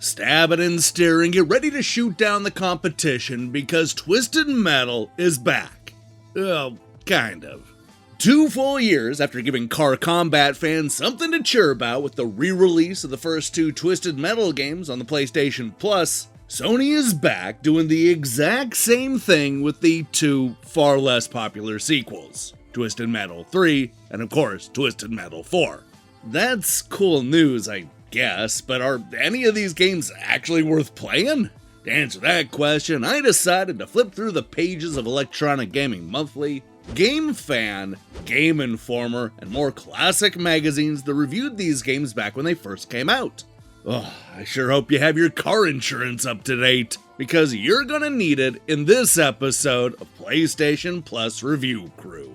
Stab it and steer and get ready to shoot down the competition because Twisted Metal is back. Well, kind of. 2 full years after giving car combat fans something to cheer about with the re-release of the first 2 Twisted Metal games on the PlayStation Plus, Sony is back doing the exact same thing with the 2 far less popular sequels, Twisted Metal 3 and of course Twisted Metal 4. That's cool news, I guess, but are any of these games actually worth playing? To answer that question, I decided to flip through the pages of Electronic Gaming Monthly, Game Fan, Game Informer, and more classic magazines that reviewed these games back when they first came out. Oh, I sure hope you have your car insurance up to date, because you're gonna need it in this episode of PlayStation Plus Review Crew.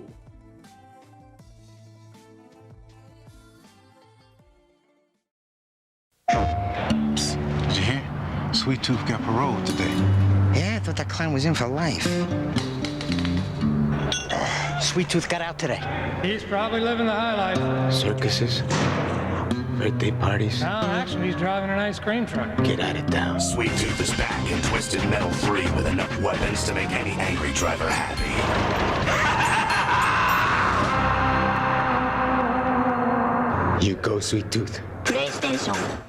Psst, did you hear? Sweet Tooth got parole today. Yeah, I thought that clown was in for life. Sweet Tooth got out today. He's probably living the high life. Circuses, birthday parties. No, actually, he's driving an ice cream truck. Get out of town. Sweet Tooth is back in Twisted Metal 3 with enough weapons to make any angry driver happy. You go, Sweet Tooth. PlayStation.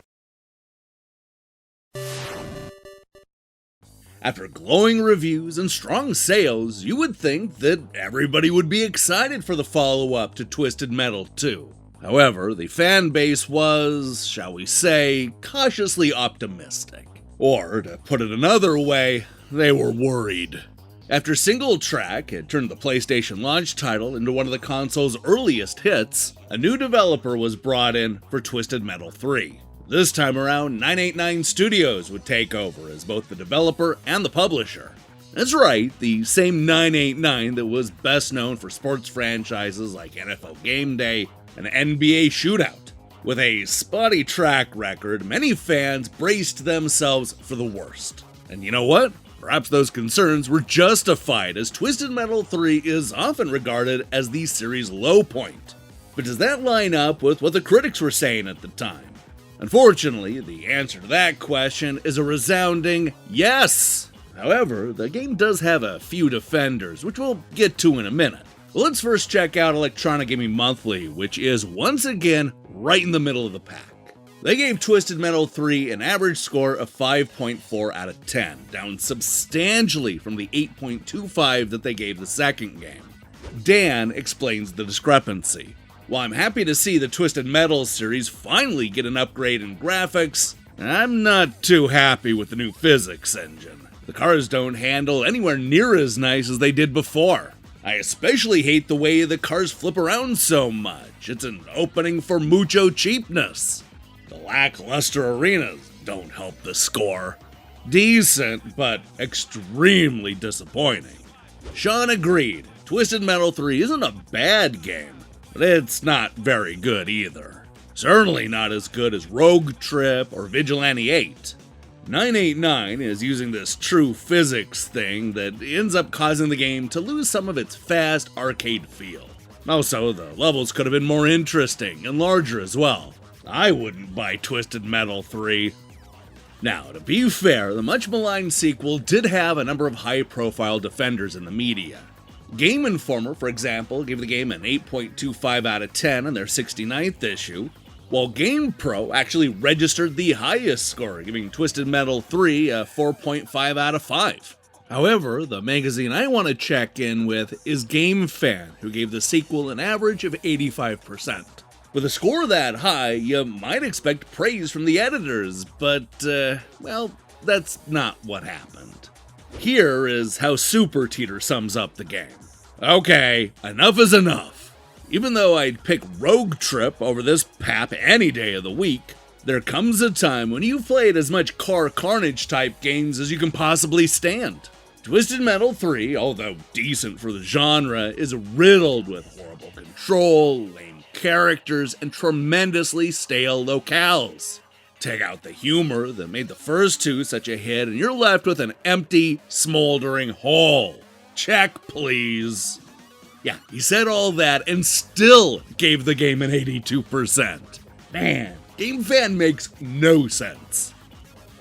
After glowing reviews and strong sales, you would think that everybody would be excited for the follow-up to Twisted Metal 2. However, the fan base was, shall we say, cautiously optimistic. Or, to put it another way, they were worried. After Single Track had turned the PlayStation launch title into one of the console's earliest hits, a new developer was brought in for Twisted Metal 3. This time around, 989 Studios would take over as both the developer and the publisher. That's right, the same 989 that was best known for sports franchises like NFL Game Day and NBA Shootout. With a spotty track record, many fans braced themselves for the worst. And you know what? Perhaps those concerns were justified, as Twisted Metal 3 is often regarded as the series' low point. But does that line up with what the critics were saying at the time? Unfortunately, the answer to that question is a resounding yes! However, the game does have a few defenders, which we'll get to in a minute. But let's first check out Electronic Gaming Monthly, which is once again right in the middle of the pack. They gave Twisted Metal 3 an average score of 5.4 out of 10, down substantially from the 8.25 that they gave the second game. Dan explains the discrepancy. While I'm happy to see the Twisted Metal series finally get an upgrade in graphics, I'm not too happy with the new physics engine. The cars don't handle anywhere near as nice as they did before. I especially hate the way the cars flip around so much. It's an opening for mucho cheapness. The lackluster arenas don't help the score. Decent, but extremely disappointing. Sean agreed. Twisted Metal 3 isn't a bad game, but it's not very good either. Certainly not as good as Rogue Trip or Vigilante 8. 989 is using this true physics thing that ends up causing the game to lose some of its fast arcade feel. Also, the levels could have been more interesting and larger as well. I wouldn't buy Twisted Metal 3. Now, to be fair, the much maligned sequel did have a number of high-profile defenders in the media. Game Informer, for example, gave the game an 8.25 out of 10 in their 69th issue, while GamePro actually registered the highest score, giving Twisted Metal 3 a 4.5 out of 5. However, the magazine I want to check in with is Game Fan, who gave the sequel an average of 85%. With a score that high, you might expect praise from the editors, but, well, that's not what happened. Here is how Super Teeter sums up the game. Okay, enough is enough. Even though I'd pick Rogue Trip over this pap any day of the week, there comes a time when you've played as much car carnage type games as you can possibly stand. Twisted Metal 3, although decent for the genre, is riddled with horrible control, lame characters, and tremendously stale locales. Take out the humor that made the first 2 such a hit, and you're left with an empty, smoldering hole. Check, please. Yeah, he said all that and still gave the game an 82%. Man, Game Fan makes no sense.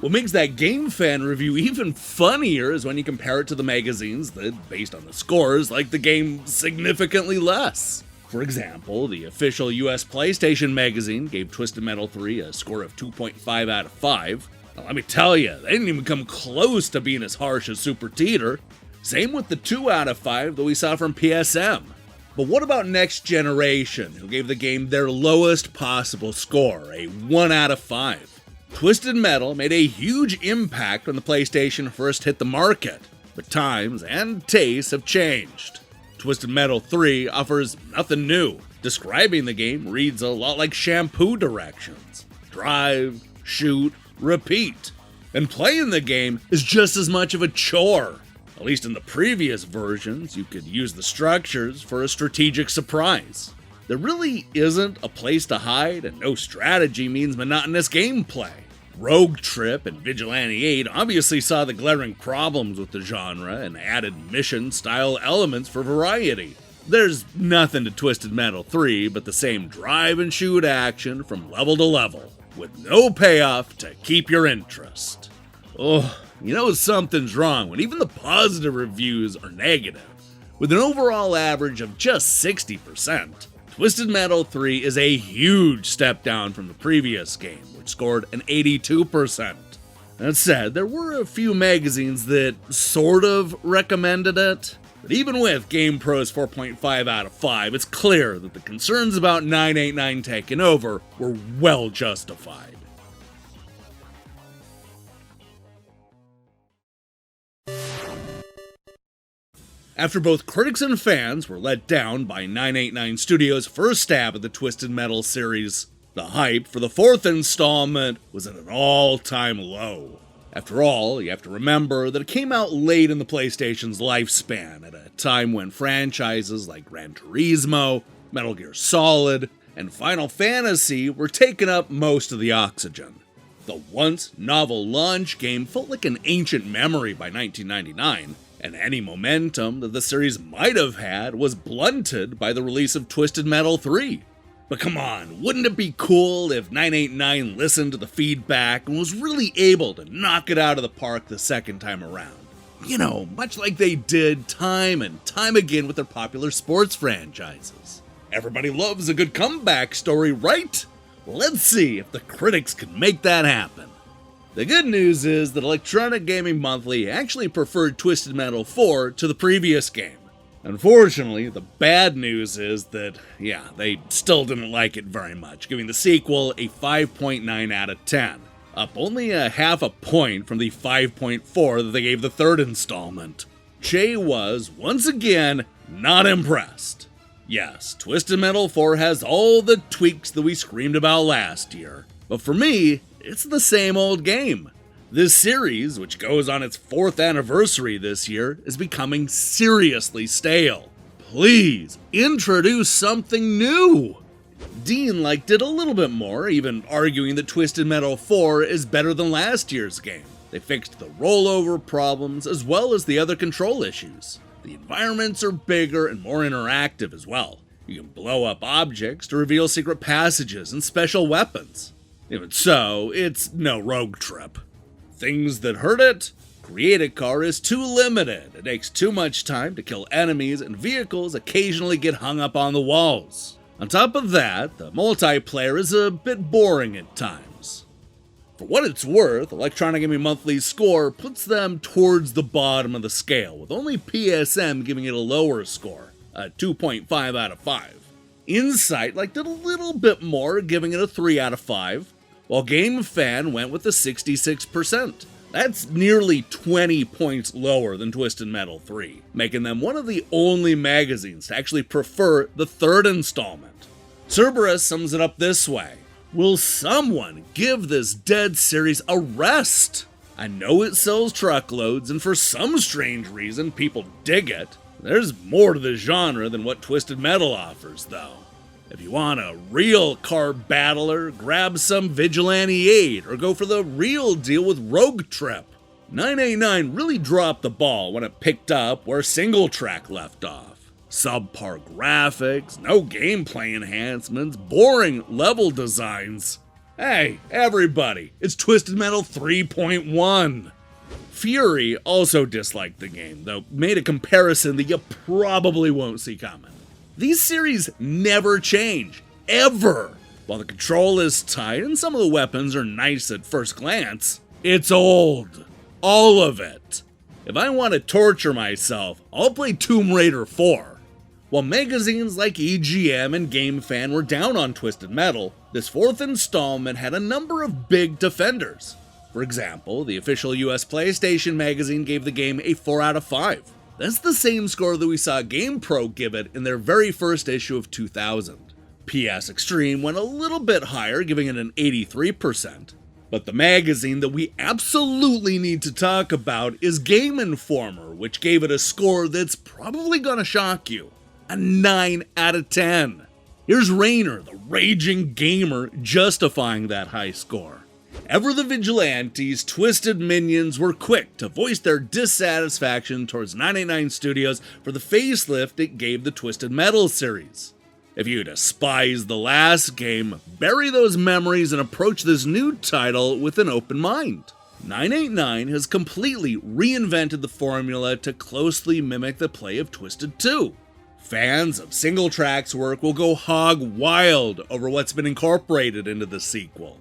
What makes that Game Fan review even funnier is when you compare it to the magazines that, based on the scores, like the game significantly less. For example, the official US PlayStation magazine gave Twisted Metal 3 a score of 2.5 out of 5. Now, let me tell you, they didn't even come close to being as harsh as Super Teeter. Same with the 2 out of 5 that we saw from PSM. But what about Next Generation, who gave the game their lowest possible score, a 1 out of 5? Twisted Metal made a huge impact when the PlayStation first hit the market, but times and tastes have changed. Twisted Metal 3 offers nothing new. Describing the game reads a lot like shampoo directions. Drive, shoot, repeat. And playing the game is just as much of a chore. At least in the previous versions, you could use the structures for a strategic surprise. There really isn't a place to hide, and no strategy means monotonous gameplay. Rogue Trip and Vigilante 8 obviously saw the glaring problems with the genre and added mission-style elements for variety. There's nothing to Twisted Metal 3 but the same drive-and-shoot action from level to level, with no payoff to keep your interest. Oh, you know something's wrong when even the positive reviews are negative. With an overall average of just 60%, Twisted Metal 3 is a huge step down from the previous game, which scored an 82%. That said, there were a few magazines that sort of recommended it, but even with GamePro's 4.5 out of 5, it's clear that the concerns about 989 taking over were well justified. After both critics and fans were let down by 989 Studios' first stab at the Twisted Metal series, the hype for the fourth installment was at an all-time low. After all, you have to remember that it came out late in the PlayStation's lifespan, at a time when franchises like Gran Turismo, Metal Gear Solid, and Final Fantasy were taking up most of the oxygen. The once novel launch game felt like an ancient memory by 1999, and any momentum that the series might have had was blunted by the release of Twisted Metal 3. But come on, wouldn't it be cool if 989 listened to the feedback and was really able to knock it out of the park the second time around? You know, much like they did time and time again with their popular sports franchises. Everybody loves a good comeback story, right? Let's see if the critics can make that happen. The good news is that Electronic Gaming Monthly actually preferred Twisted Metal 4 to the previous game. Unfortunately, the bad news is that, they still didn't like it very much, giving the sequel a 5.9 out of 10, up only a half a point from the 5.4 that they gave the third installment. Che was, once again, not impressed. Yes, Twisted Metal 4 has all the tweaks that we screamed about last year, but for me, it's the same old game. This series, which goes on its 4th anniversary this year, is becoming seriously stale. Please, introduce something new! Dean liked it a little bit more, even arguing that Twisted Metal 4 is better than last year's game. They fixed the rollover problems as well as the other control issues. The environments are bigger and more interactive as well. You can blow up objects to reveal secret passages and special weapons. Even so, it's no Rogue Trip. Things that hurt it? Create Car is too limited. It takes too much time to kill enemies, and vehicles occasionally get hung up on the walls. On top of that, the multiplayer is a bit boring at times. For what it's worth, Electronic Gaming Monthly's score puts them towards the bottom of the scale, with only PSM giving it a lower score, a 2.5 out of 5. Insight liked it a little bit more, giving it a 3 out of 5. While Game Fan went with a 66%. That's nearly 20 points lower than Twisted Metal 3, making them one of the only magazines to actually prefer the third installment. Cerberus sums it up this way: will someone give this dead series a rest? I know it sells truckloads, and for some strange reason people dig it. There's more to the genre than what Twisted Metal offers, though. If you want a real car battler, grab some Vigilante 8 or go for the real deal with Rogue Trip. 989 really dropped the ball when it picked up where Single Track left off. Subpar graphics, no gameplay enhancements, boring level designs. Hey, everybody, it's Twisted Metal 3.1. Fury also disliked the game, though made a comparison that you probably won't see coming. These series never change, ever. While the control is tight and some of the weapons are nice at first glance, it's old. All of it. If I want to torture myself, I'll play Tomb Raider 4. While magazines like EGM and GameFan were down on Twisted Metal, this fourth installment had a number of big defenders. For example, the official US PlayStation magazine gave the game a 4 out of 5. That's the same score that we saw GamePro give it in their very first issue of 2000. PS Extreme went a little bit higher, giving it an 83%. But the magazine that we absolutely need to talk about is Game Informer, which gave it a score that's probably gonna shock you. A 9 out of 10. Here's Rainer, the raging gamer, justifying that high score. Ever the vigilantes, Twisted Minions were quick to voice their dissatisfaction towards 989 Studios for the facelift it gave the Twisted Metal series. If you despise the last game, bury those memories and approach this new title with an open mind. 989 has completely reinvented the formula to closely mimic the play of Twisted 2. Fans of Single Track's work will go hog wild over what's been incorporated into the sequel.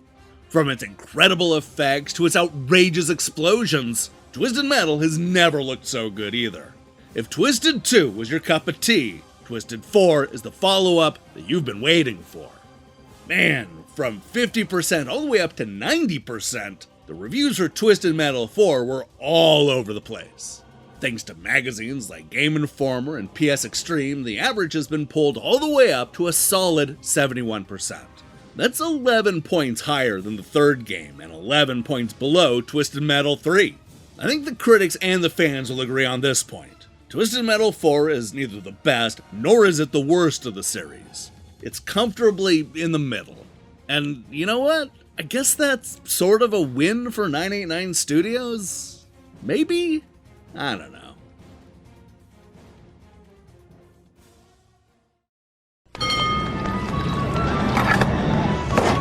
From its incredible effects to its outrageous explosions, Twisted Metal has never looked so good either. If Twisted 2 was your cup of tea, Twisted 4 is the follow-up that you've been waiting for. Man, from 50% all the way up to 90%, the reviews for Twisted Metal 4 were all over the place. Thanks to magazines like Game Informer and PS Extreme, the average has been pulled all the way up to a solid 71%. That's 11 points higher than the third game and 11 points below Twisted Metal 3. I think the critics and the fans will agree on this point. Twisted Metal 4 is neither the best nor is it the worst of the series. It's comfortably in the middle. And you know what? I guess that's sort of a win for 989 Studios? Maybe? I don't know.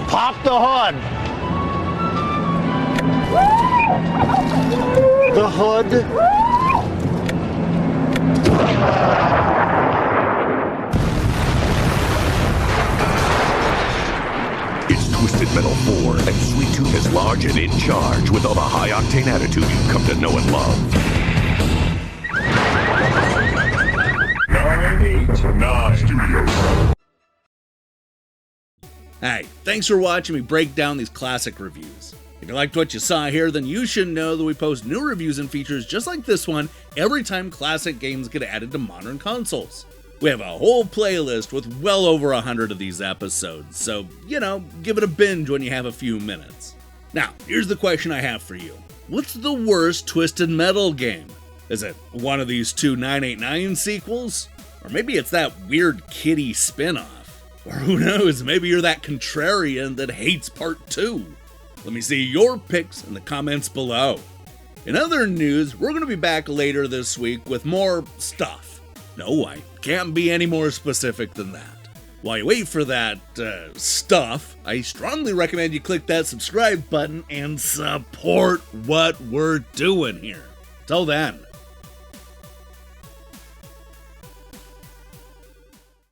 Pop the hood. The hood. It's Twisted Metal 4, and Sweet Tooth is large and in charge with all the high-octane attitude you've come to know and love. 989 Studios. Hey, thanks for watching me break down these classic reviews. If you liked what you saw here, then you should know that we post new reviews and features just like this one every time classic games get added to modern consoles. We have a whole playlist with well over 100 of these episodes, so, give it a binge when you have a few minutes. Now, here's the question I have for you. What's the worst Twisted Metal game? Is it one of these two 989 sequels? Or maybe it's that weird kitty spin-off? Or who knows, maybe you're that contrarian that hates Part 2. Let me see your picks in the comments below. In other news, we're going to be back later this week with more stuff. No, I can't be any more specific than that. While you wait for that, stuff, I strongly recommend you click that subscribe button and support what we're doing here. Till then,